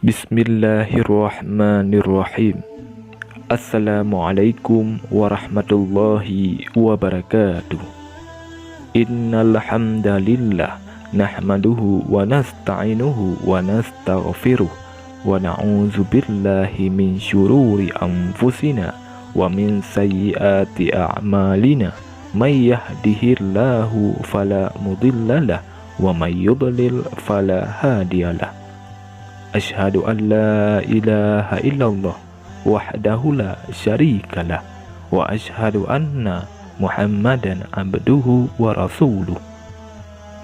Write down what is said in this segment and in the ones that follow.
Bismillahirrahmanirrahim. Assalamualaikum warahmatullahi wabarakatuh. Innal hamdalillah nahmaduhu wa nasta'inuhu wa nastaghfiruh wa na'udzu billahi min syururi anfusina wa min sayyiati a'malina. May yahdihillahu fala mudhillalah wa may yudlil fala hadiyalah. Asyhadu an la ilaha illallah wahdahu la syarikalah wa asyhadu anna Muhammadan abduhu wa rasuluh.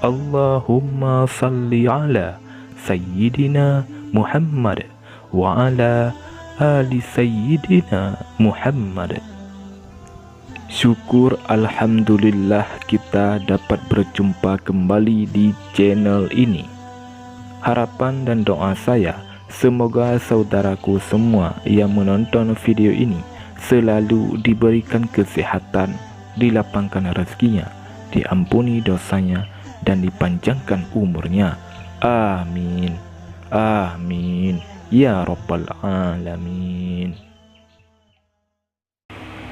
Allahumma salli ala sayyidina Muhammad wa ala ali sayyidina Muhammad. Syukur alhamdulillah kita dapat berjumpa kembali di channel ini. Harapan dan doa saya, semoga saudaraku semua yang menonton video ini selalu diberikan kesehatan, dilapangkan rezekinya, diampuni dosanya, dan dipanjangkan umurnya. Amin. Amin. Ya Rabbal Alamin.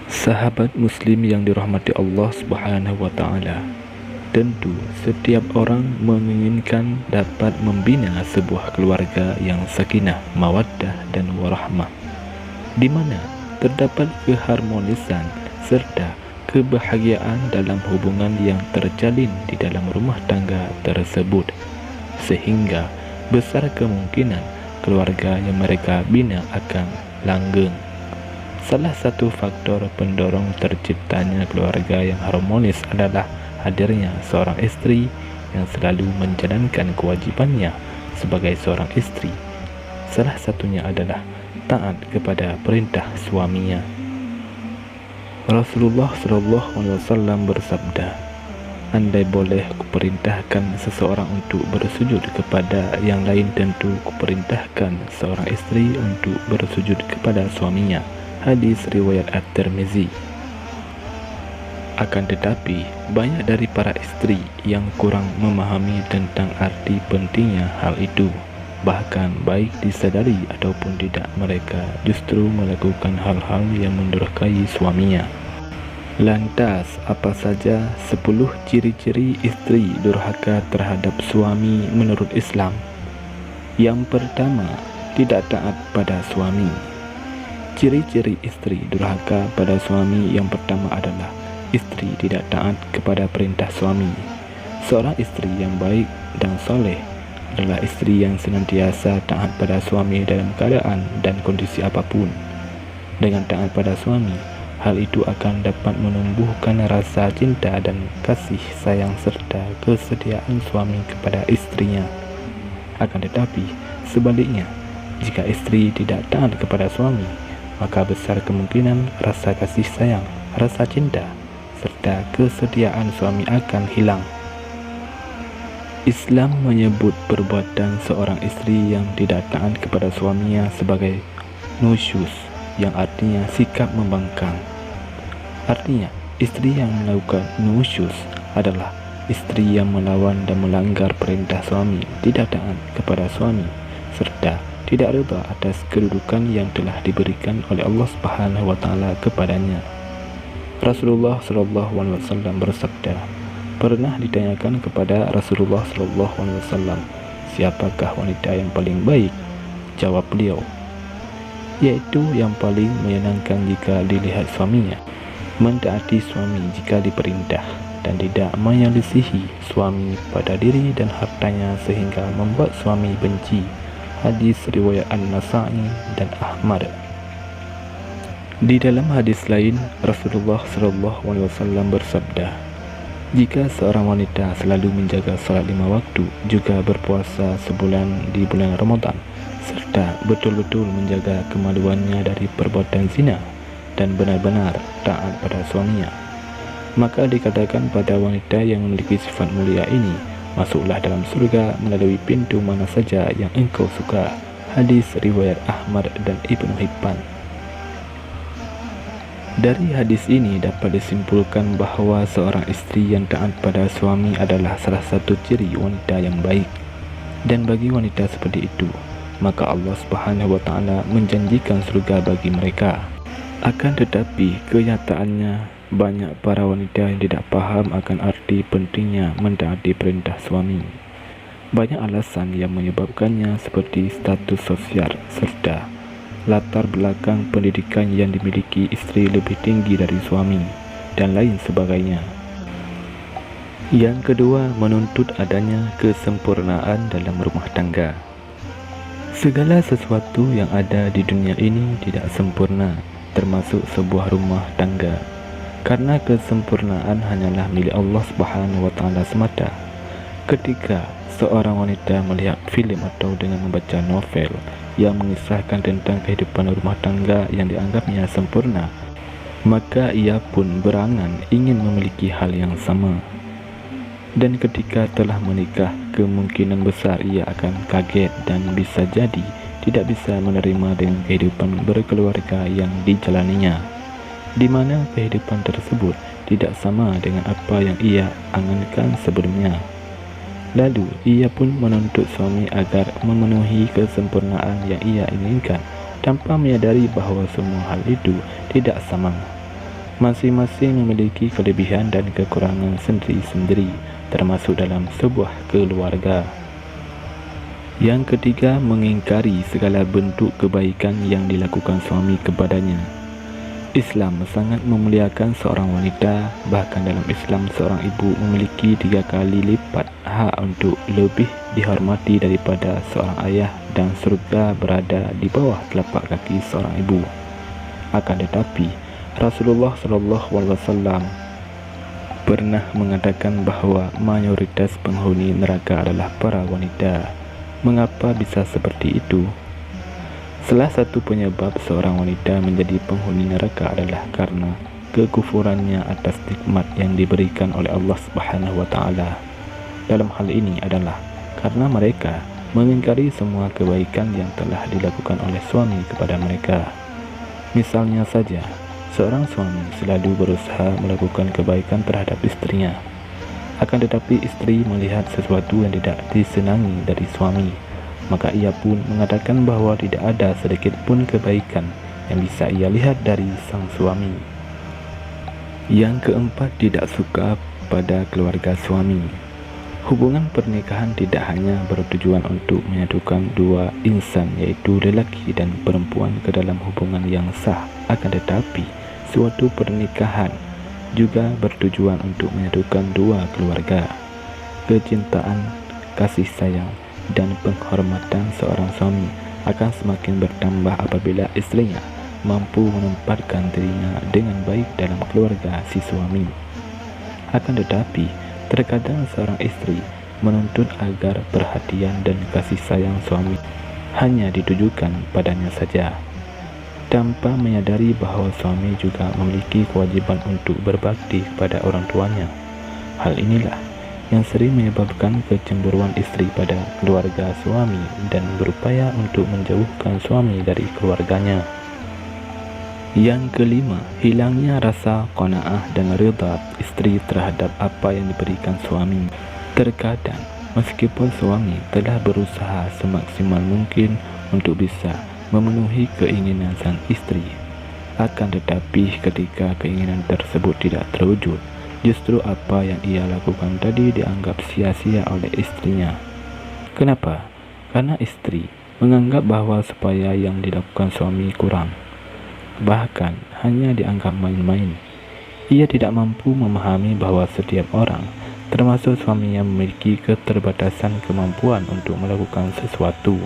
Sahabat muslim yang dirahmati Allah Subhanahu wa Ta'ala, tentu setiap orang menginginkan dapat membina sebuah keluarga yang sakinah, mawaddah, dan warahmah, di mana terdapat keharmonisan serta kebahagiaan dalam hubungan yang terjalin di dalam rumah tangga tersebut, sehingga besar kemungkinan keluarga yang mereka bina akan langgeng. Salah satu faktor pendorong terciptanya keluarga yang harmonis adalah hadirnya seorang istri yang selalu menjalankan kewajibannya sebagai seorang istri. Salah satunya adalah taat kepada perintah suaminya. Rasulullah SAW bersabda, andai boleh kuperintahkan seseorang untuk bersujud kepada yang lain, tentu kuperintahkan seorang istri untuk bersujud kepada suaminya. Hadis riwayat At-Tirmizi. Akan tetapi, banyak dari para istri yang kurang memahami tentang arti pentingnya hal itu. Bahkan baik disadari ataupun tidak, mereka justru melakukan hal-hal yang mendurhakai suaminya. Lantas, apa saja 10 ciri-ciri istri durhaka terhadap suami menurut Islam? Yang pertama, tidak taat pada suami. Ciri-ciri istri durhaka pada suami yang pertama adalah istri tidak taat kepada perintah suami. Seorang istri yang baik dan soleh adalah istri yang senantiasa taat pada suami dalam keadaan dan kondisi apapun. Dengan taat pada suami, hal itu akan dapat menumbuhkan rasa cinta dan kasih sayang serta kesetiaan suami kepada istrinya. Akan tetapi, sebaliknya, jika istri tidak taat kepada suami, maka besar kemungkinan rasa kasih sayang, rasa cinta, serta kesetiaan suami akan hilang. Islam menyebut perbuatan seorang istri yang tidak taat kepada suaminya sebagai nusyuz, yang artinya sikap membangkang. Artinya, istri yang melakukan nusyuz adalah istri yang melawan dan melanggar perintah suami, tidak taat kepada suami, serta tidak reda atas kedudukan yang telah diberikan oleh Allah Subhanahu wa Ta'ala kepadanya. Rasulullah SAW bersabda, pernah ditanyakan kepada Rasulullah SAW, siapakah wanita yang paling baik? Jawab beliau, yaitu yang paling menyenangkan jika dilihat suaminya, mentaati suami jika diperintah, dan tidak menyelisihi suami pada diri dan hartanya sehingga membuat suami benci. Hadis riwayat An-Nasa'i dan Ahmad. Di dalam hadis lain, Rasulullah SAW bersabda, jika seorang wanita selalu menjaga salat 5 waktu, juga berpuasa sebulan di bulan Ramadan, serta betul-betul menjaga kemaluannya dari perbuatan zina, dan benar-benar taat pada suaminya, maka dikatakan pada wanita yang memiliki sifat mulia ini, masuklah dalam surga melalui pintu mana saja yang engkau suka. Hadis riwayat Ahmad dan Ibnu Hibban. Dari hadis ini dapat disimpulkan bahawa seorang istri yang taat pada suami adalah salah satu ciri wanita yang baik. Dan bagi wanita seperti itu, maka Allah Subhanahu wa Ta'ala menjanjikan surga bagi mereka. Akan tetapi kenyataannya banyak para wanita yang tidak paham akan arti pentingnya mentaati perintah suami. Banyak alasan yang menyebabkannya seperti status sosial serta latar belakang pendidikan yang dimiliki istri lebih tinggi dari suami dan lain sebagainya. Yang kedua, menuntut adanya kesempurnaan dalam rumah tangga. Segala sesuatu yang ada di dunia ini tidak sempurna, termasuk sebuah rumah tangga, karena kesempurnaan hanyalah milik Allah Subhanahu wa Ta'ala semata. Ketika seorang wanita melihat film atau dengan membaca novel yang mengisahkan tentang kehidupan rumah tangga yang dianggapnya sempurna, maka ia pun berangan ingin memiliki hal yang sama. Dan ketika telah menikah, kemungkinan besar ia akan kaget dan bisa jadi tidak bisa menerima dengan kehidupan berkeluarga yang dijalaninya, di mana kehidupan tersebut tidak sama dengan apa yang ia angankan sebelumnya. Lalu ia pun menuntut suami agar memenuhi kesempurnaan yang ia inginkan, tanpa menyadari bahawa semua hal itu tidak sama. Masing-masing memiliki kelebihan dan kekurangan sendiri-sendiri, termasuk dalam sebuah keluarga. Yang ketiga, mengingkari segala bentuk kebaikan yang dilakukan suami kepadanya. Islam sangat memuliakan seorang wanita, bahkan dalam Islam seorang ibu memiliki 3 kali lipat hak untuk lebih dihormati daripada seorang ayah, dan surga berada di bawah telapak kaki seorang ibu. Akan tetapi Rasulullah SAW pernah mengatakan bahawa mayoritas penghuni neraka adalah para wanita. Mengapa bisa seperti itu? Salah satu penyebab seorang wanita menjadi penghuni neraka adalah karena kekufurannya atas nikmat yang diberikan oleh Allah Subhanahu wa Ta'ala. Dalam hal ini adalah karena mereka mengingkari semua kebaikan yang telah dilakukan oleh suami kepada mereka. Misalnya saja, seorang suami selalu berusaha melakukan kebaikan terhadap istrinya. Akan tetapi istri melihat sesuatu yang tidak disenangi dari suami, maka ia pun mengatakan bahawa tidak ada sedikit pun kebaikan yang bisa ia lihat dari sang suami. Yang keempat, tidak suka pada keluarga suami. Hubungan pernikahan tidak hanya bertujuan untuk menyatukan dua insan, yaitu lelaki dan perempuan, ke dalam hubungan yang sah. Akan tetapi suatu pernikahan juga bertujuan untuk menyatukan dua keluarga. Kecintaan, kasih sayang, dan penghormatan seorang suami akan semakin bertambah apabila istrinya mampu menempatkan dirinya dengan baik dalam keluarga si suami. Akan tetapi terkadang seorang istri menuntut agar perhatian dan kasih sayang suami hanya ditujukan padanya saja, tanpa menyadari bahawa suami juga memiliki kewajiban untuk berbakti kepada orang tuanya. Hal inilah yang sering menyebabkan kecemburuan istri pada keluarga suami dan berupaya untuk menjauhkan suami dari keluarganya. Yang kelima, hilangnya rasa qanaah dan ridha istri terhadap apa yang diberikan suami. Terkadang, meskipun suami telah berusaha semaksimal mungkin untuk bisa memenuhi keinginan sang istri, akan tetapi ketika keinginan tersebut tidak terwujud, justru apa yang ia lakukan tadi dianggap sia-sia oleh istrinya. Kenapa? Karena istri menganggap bahawa supaya yang dilakukan suami kurang, bahkan hanya dianggap main-main. Ia tidak mampu memahami bahawa setiap orang, termasuk suaminya, memiliki keterbatasan kemampuan untuk melakukan sesuatu.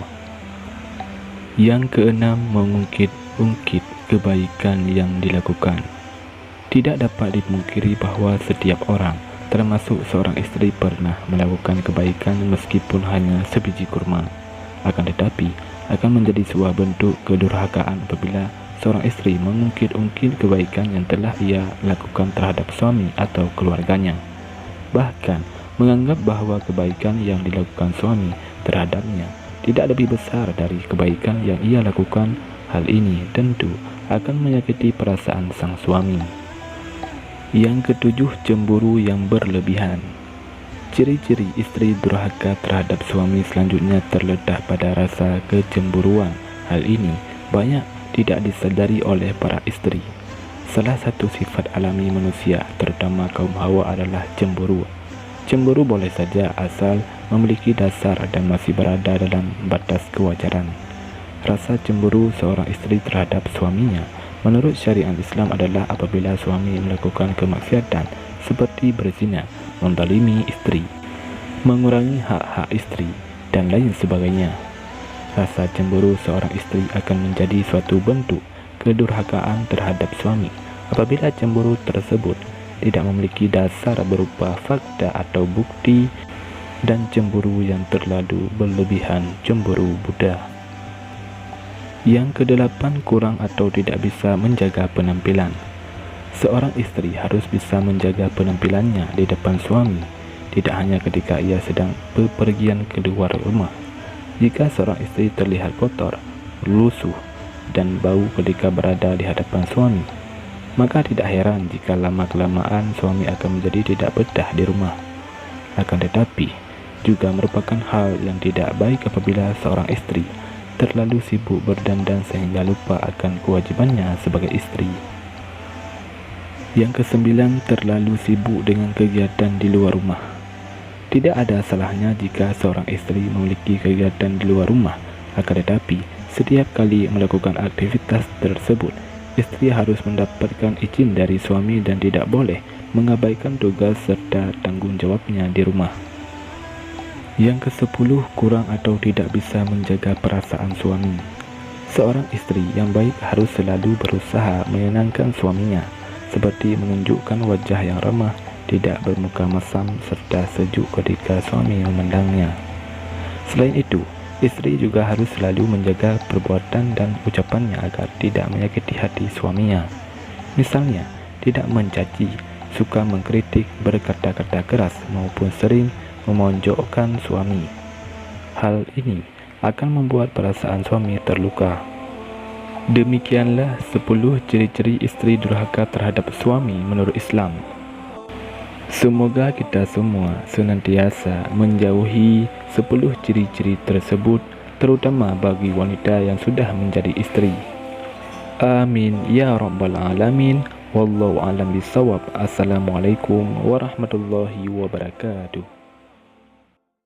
Yang keenam, mengungkit-ungkit kebaikan yang dilakukan. Tidak dapat dipungkiri bahawa setiap orang, termasuk seorang istri, pernah melakukan kebaikan meskipun hanya sebiji kurma. Akan tetapi akan menjadi sebuah bentuk kedurhakaan apabila seorang istri mengungkit-ungkit kebaikan yang telah ia lakukan terhadap suami atau keluarganya, bahkan menganggap bahawa kebaikan yang dilakukan suami terhadapnya tidak lebih besar dari kebaikan yang ia lakukan. Hal ini tentu akan menyakiti perasaan sang suami. Yang ketujuh, cemburu yang berlebihan. Ciri-ciri istri durhaka terhadap suami selanjutnya terletak pada rasa kecemburuan. Hal ini banyak tidak disadari oleh para istri. Salah satu sifat alami manusia, terutama kaum Hawa, adalah cemburu. Cemburu boleh saja asal memiliki dasar dan masih berada dalam batas kewajaran. Rasa cemburu seorang istri terhadap suaminya menurut syariat Islam adalah apabila suami melakukan kemaksiatan seperti berzina, menzalimi istri, mengurangi hak-hak istri, dan lain sebagainya. Rasa cemburu seorang istri akan menjadi suatu bentuk kedurhakaan terhadap suami apabila cemburu tersebut tidak memiliki dasar berupa fakta atau bukti, dan cemburu yang terlalu berlebihan, cemburu Buddha. Yang kedelapan, kurang atau tidak bisa menjaga penampilan. Seorang istri harus bisa menjaga penampilannya di depan suami, tidak hanya ketika ia sedang bepergian keluar rumah. Jika seorang istri terlihat kotor, lusuh, dan bau ketika berada di hadapan suami, maka tidak heran jika lama-kelamaan suami akan menjadi tidak betah di rumah. Akan tetapi, juga merupakan hal yang tidak baik apabila seorang istri terlalu sibuk berdandan sehingga lupa akan kewajibannya sebagai istri. Yang kesembilan, terlalu sibuk dengan kegiatan di luar rumah. Tidak ada salahnya jika seorang istri memiliki kegiatan di luar rumah, akan tetapi setiap kali melakukan aktivitas tersebut, istri harus mendapatkan izin dari suami dan tidak boleh mengabaikan tugas serta tanggung jawabnya di rumah. Yang ke-10, kurang atau tidak bisa menjaga perasaan suami. Seorang istri yang baik harus selalu berusaha menyenangkan suaminya, seperti menunjukkan wajah yang ramah, tidak bermuka masam, serta sejuk ketika suami memandangnya. Selain itu, istri juga harus selalu menjaga perbuatan dan ucapannya agar tidak menyakiti hati suaminya. Misalnya, tidak mencaci, suka mengkritik, berkata-kata keras, maupun sering memonjokkan suami. Hal ini akan membuat perasaan suami terluka. Demikianlah 10 ciri-ciri istri durhaka terhadap suami menurut Islam. Semoga kita semua senantiasa menjauhi 10 ciri-ciri tersebut, terutama bagi wanita yang sudah menjadi istri. Amin ya rabbal alamin. Wallahu a'lam bishawab. Assalamualaikum warahmatullahi wabarakatuh.